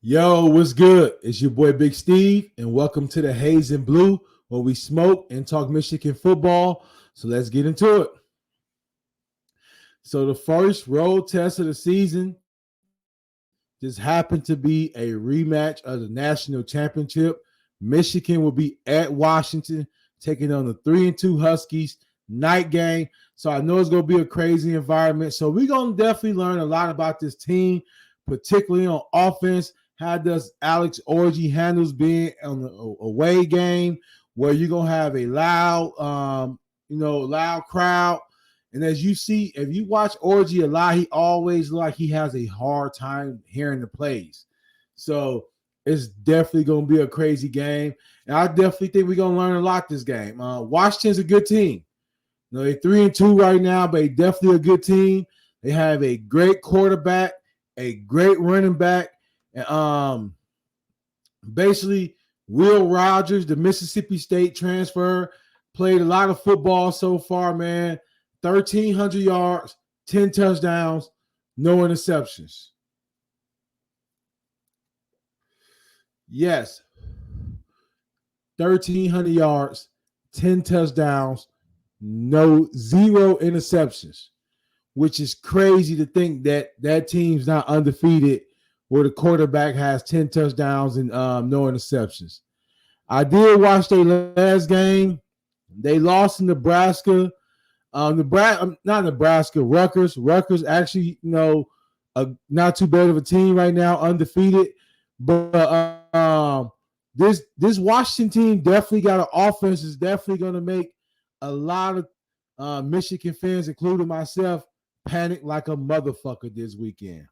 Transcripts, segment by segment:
Yo, what's good? It's your boy Big Steve, and welcome to the Haze and Blue, where we smoke and talk Michigan football. So let's get into it. So the first road test of the season just happened to be a rematch of the national championship. Michigan will be at Washington, taking on the 3-2 Huskies. Night game. So I know it's going to be a crazy environment. So we're going to definitely learn a lot about this team, particularly on offense. How does Alex Orji handles being on the away game where you're going to have a loud crowd. And as you see, if you watch Orgy a lot, he always like he has a hard time hearing the plays. So it's definitely going to be a crazy game. And I definitely think we're going to learn a lot this game. Washington's a good team. They're 3-2 right now, but they definitely a good team. They have a great quarterback, a great running back, and basically Will Rogers, the Mississippi State transfer, played a lot of football so far, man. 1,300 yards, 10 touchdowns, no interceptions. Yes, 1,300 yards, 10 touchdowns, zero interceptions, which is crazy to think that that team's not undefeated where the quarterback has 10 touchdowns and no interceptions. I did watch their last game. They lost in Nebraska. Not Nebraska, Rutgers. Rutgers actually, not too bad of a team right now, undefeated. But this Washington team definitely got an offense that's definitely going to make a lot of Michigan fans, including myself, panic like a motherfucker this weekend.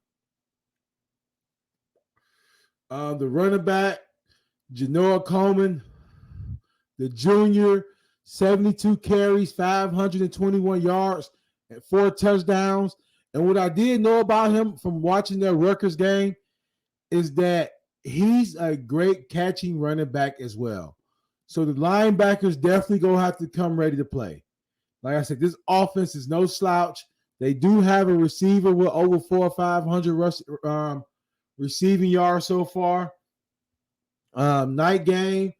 The running back, Janoa Coleman, the junior, 72 carries, 521 yards, and 4 touchdowns. And what I did know about him from watching their Rutgers game is that he's a great catching running back as well. So the linebackers definitely going to have to come ready to play. Like I said, this offense is no slouch. They do have a receiver with over 400 or 500 receiving yards so far. Night game.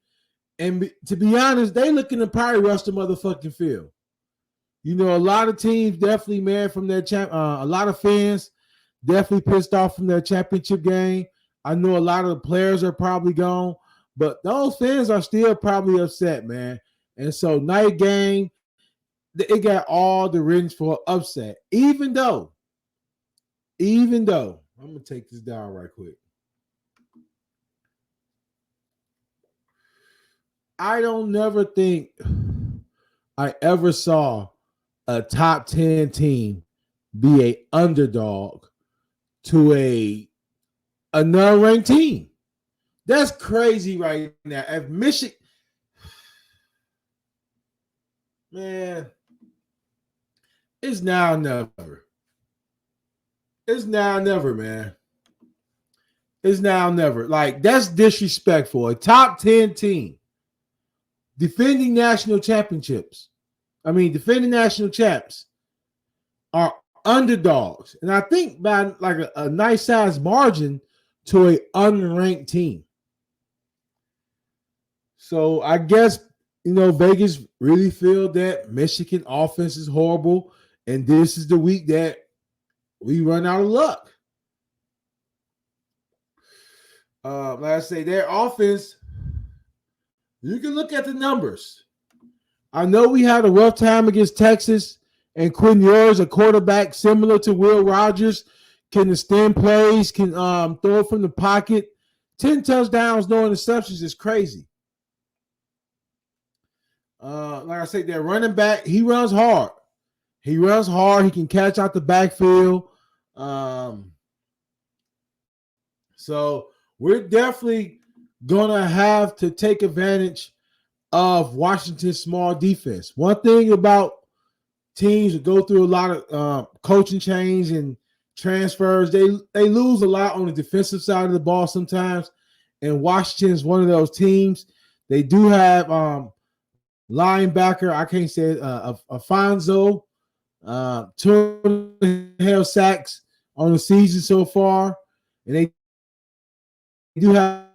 And to be honest, they looking to probably rush the motherfucking field. A lot of teams definitely, man, from their a lot of fans definitely pissed off from their championship game. I know a lot of the players are probably gone, but those fans are still probably upset, man. And so night game, it got all the reasons for upset. Even though, I'm gonna take this down right quick. I don't never think I ever saw a top 10 team be a underdog to a non-ranked team. That's crazy right now. If Michigan, man, it's now or never. It's now or never, man. It's now or never. Like, that's disrespectful. A top 10 team defending national championships. Defending national champs are underdogs. And I think by like a nice size margin to a unranked team. So I guess, Vegas really feel that Michigan offense is horrible. And this is the week that we run out of luck. Like I say, their offense, you can look at the numbers. I know we had a rough time against Texas, and Quinn Ewers, a quarterback similar to Will Rogers, can extend plays, can throw it from the pocket. 10 touchdowns, no interceptions is crazy. Like I said, their running back, he runs hard. He runs hard. He can catch out the backfield. So we're definitely going to have to take advantage of Washington's small defense. One thing about teams that go through a lot of coaching change and transfers, they lose a lot on the defensive side of the ball sometimes. And Washington is one of those teams. They do have linebacker, I can't say it, Afonso, 2.5 sacks on the season so far. And they do have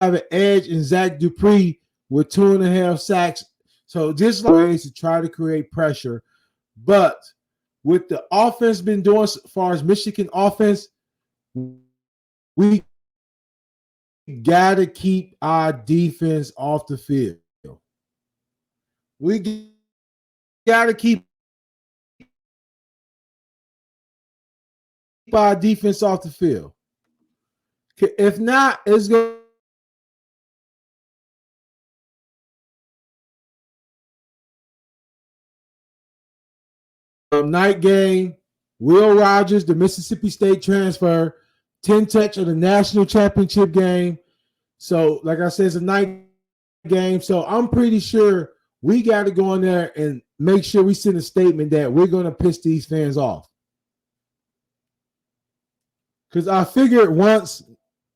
an edge in Zach Dupree with 2.5 sacks. So just ways to try to create pressure. But with the offense been doing as far as Michigan offense, we got to keep our defense off the field. We got to keep our defense off the field. If not, it's going night game. Will Rogers, the Mississippi State transfer, 10 touch of the national championship game. So, like I said, it's a night game. So I'm pretty sure we got to go in there and make sure we send a statement that we're going to piss these fans off. Because I figured once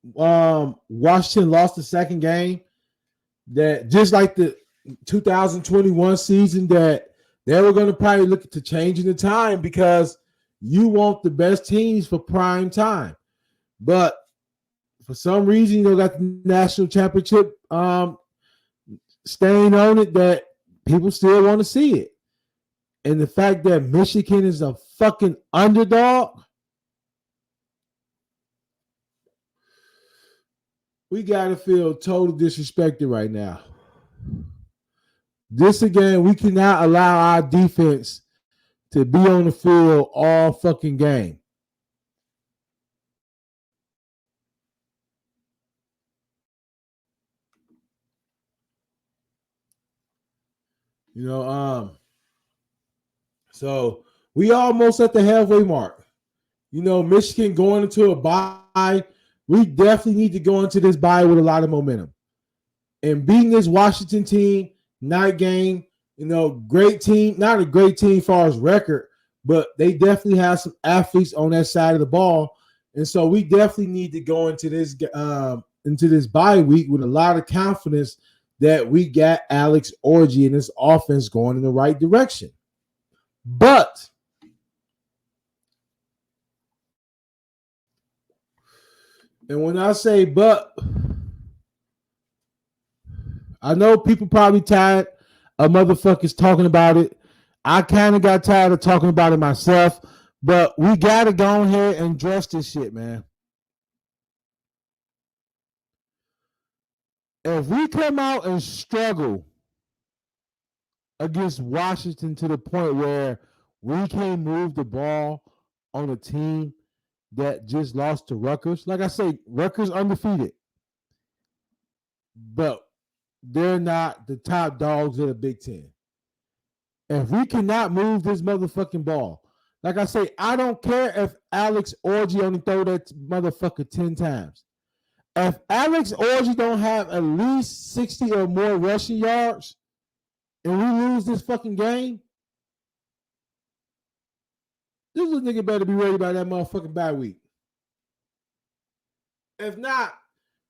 Washington lost the second game, that just like the 2021 season, that they were going to probably look to changing the time because you want the best teams for prime time. But for some reason, you got the national championship staying on it, that people still want to see it. And the fact that Michigan is a fucking underdog, we got to feel total disrespected right now. This again, we cannot allow our defense to be on the field all fucking game. So we almost at the halfway mark. Michigan going into a bye. We definitely need to go into this bye with a lot of momentum. And beating this Washington team, night game, great team, not a great team as far as record, but they definitely have some athletes on that side of the ball. And so we definitely need to go into this bye week with a lot of confidence that we got Alex Orji and this offense going in the right direction. But and when I say but, I know people probably tired of motherfuckers talking about it. I kind of got tired of talking about it myself, but we got to go ahead and address this shit, man. If we come out and struggle against Washington to the point where we can't move the ball on a team that just lost to Rutgers, like I say, Rutgers undefeated, but they're not the top dogs of the Big Ten. If we cannot move this motherfucking ball, like I say, I don't care if Alex Orji only throw that motherfucker 10 times. If Alex Orji don't have at least 60 or more rushing yards and we lose this fucking game, this little nigga better be ready about that motherfucking bye week. If not,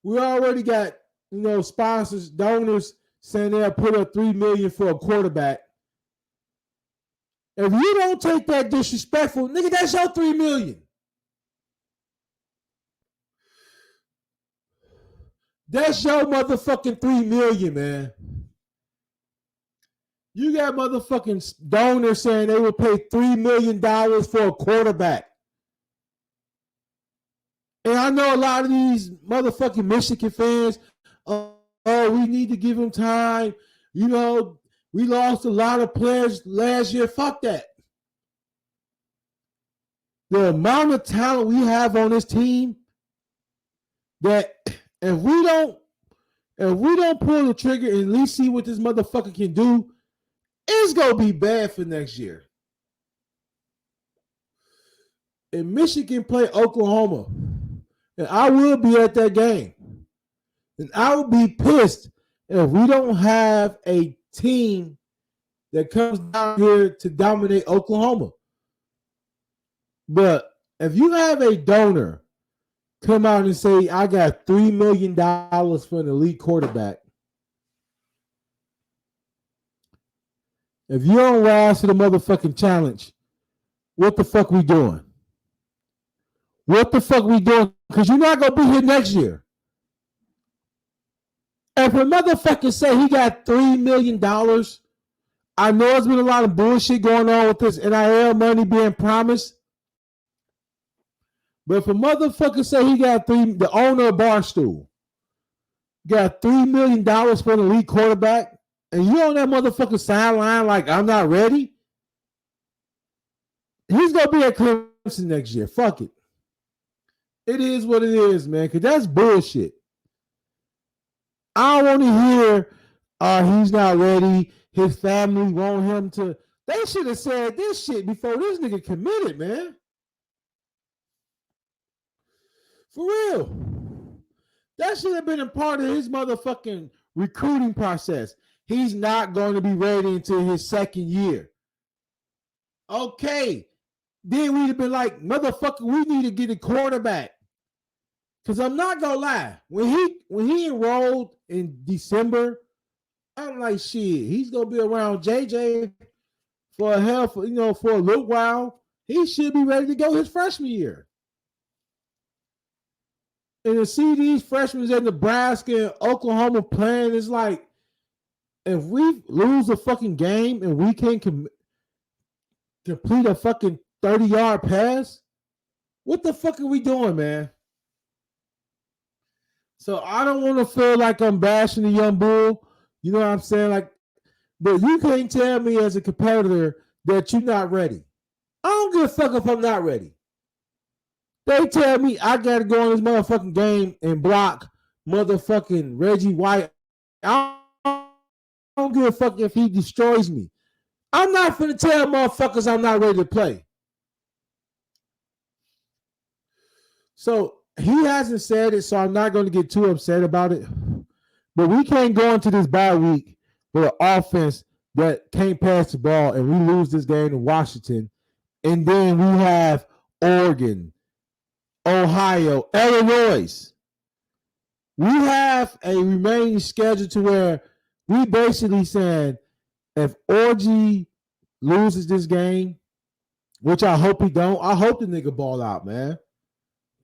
we already got, sponsors, donors saying they'll put up $3 million for a quarterback. If you don't take that disrespectful, nigga, that's your $3 million. That's your motherfucking $3 million, man. You got motherfucking donors saying they will pay $3 million for a quarterback. And I know a lot of these motherfucking Michigan fans, we need to give him time. We lost a lot of players last year. Fuck that. The amount of talent we have on this team, that if we don't pull the trigger and at least see what this motherfucker can do, it's gonna be bad for next year. And Michigan play Oklahoma, and I will be at that game. And I will be pissed if we don't have a team that comes down here to dominate Oklahoma. But if you have a donor come out and say, I got $3 million for an elite quarterback, if you don't rise to the motherfucking challenge, what the fuck we doing? What the fuck we doing? because you're not going to be here next year. If a motherfucker say he got $3 million, I know there's been a lot of bullshit going on with this NIL money being promised. But if a motherfucker say he got the owner of Barstool got $3 million for an elite quarterback, and you on that motherfucker sideline like I'm not ready, he's gonna be at Clemson next year. Fuck it. It is what it is, man, because that's bullshit. I don't want to hear he's not ready. His family want him to. They should have said this shit before this nigga committed, man. For real. That should have been a part of his motherfucking recruiting process. He's not going to be ready until his second year. Okay. Then we'd have been like, motherfucker, we need to get a quarterback. Because I'm not going to lie. When he enrolled in December, I'm like, shit, he's going to be around JJ for a little while. He should be ready to go his freshman year. And to see these freshmen at Nebraska and Oklahoma playing, it's like, if we lose a fucking game and we can't complete a fucking 30-yard pass, what the fuck are we doing, man? So I don't want to feel like I'm bashing the young bull. You know what I'm saying? Like, but you can't tell me as a competitor that you're not ready. I don't give a fuck if I'm not ready. They tell me I got to go in this motherfucking game and block motherfucking Reggie White. I don't give a fuck if he destroys me. I'm not finna tell motherfuckers I'm not ready to play. So he hasn't said it, so I'm not going to get too upset about it. But we can't go into this bye week with an offense that can't pass the ball and we lose this game in Washington. And then we have Oregon, Ohio, Illinois. We have a remaining schedule to where we basically saying if Orgy loses this game, which I hope he don't, I hope the nigga ball out, man.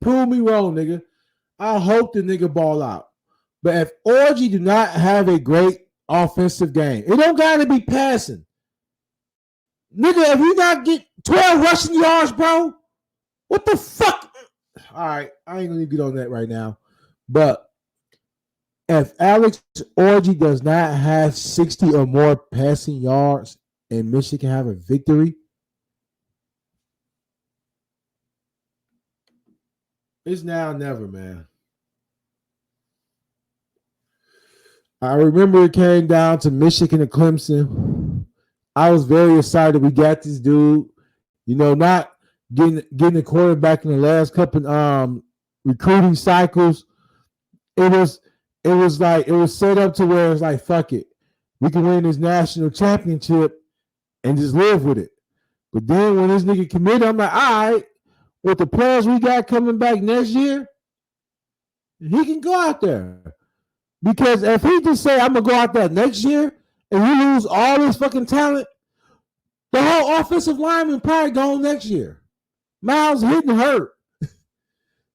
Prove me wrong, nigga. I hope the nigga ball out. But if Orgy do not have a great offensive game, it don't got to be passing. Nigga, if you not get 12 rushing yards, bro, what the fuck? All right, I ain't going to get on that right now. But if Alex Orgy does not have 60 or more passing yards and Michigan have a victory, it's now or never, man. I remember it came down to Michigan and Clemson. I was very excited we got this dude. You know, not getting a quarterback in the last couple recruiting cycles. It was set up to where it's like, fuck it. We can win this national championship and just live with it. But then when this nigga committed, I'm like, all right, with the players we got coming back next year, he can go out there. Because if he just say, I'm going to go out there next year and we lose all this fucking talent, the whole offensive lineman probably gone next year. Miles hitting hurt.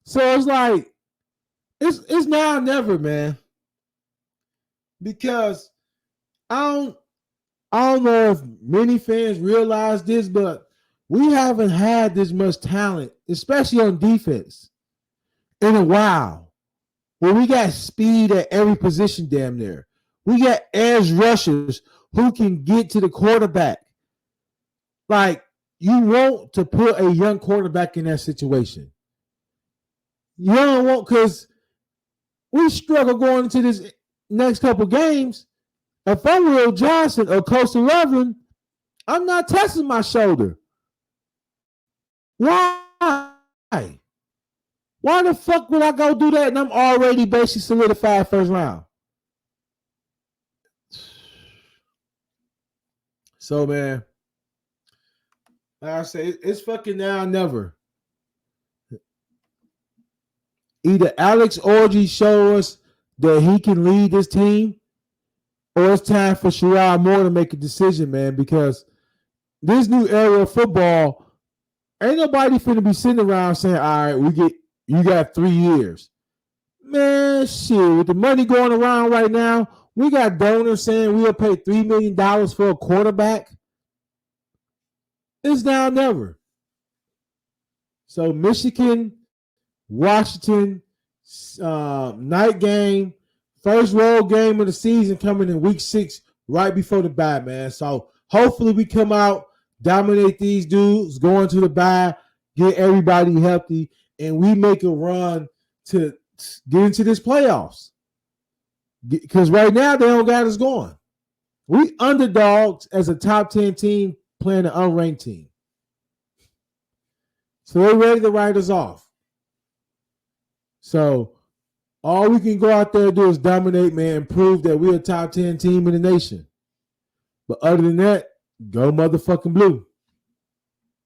So it's like, it's now or never, man. Because I don't know if many fans realize this, but we haven't had this much talent, especially on defense, in a while. Where we got speed at every position damn near. We got edge rushers who can get to the quarterback. Like, you want to put a young quarterback in that situation. You don't want, because we struggle going into this next couple games. If I'm Will Johnson or Coach 11, I'm not testing my shoulder. Why? Why the fuck would I go do that and I'm already basically solidified first round? So, man, like I say, it's fucking now or never. Either Alex Orgy show us that he can lead this team, or it's time for Sherrod Moore to make a decision, man, because this new era of football, ain't nobody finna be sitting around saying, all right, we get You got 3 years. Man, shit, with the money going around right now, we got donors saying we'll pay $3 million for a quarterback. It's now or never. So Michigan, Washington, night game, first road game of the season coming in week 6, right before the bye, man. So hopefully we come out, dominate these dudes, go into the bye, get everybody healthy, and we make a run to get into this playoffs. Because right now they don't got us going. We underdogs as a top 10 team playing an unranked team. So they're ready to write us off. So all we can go out there and do is dominate, man, and prove that we're a top 10 team in the nation. But other than that, go motherfucking blue.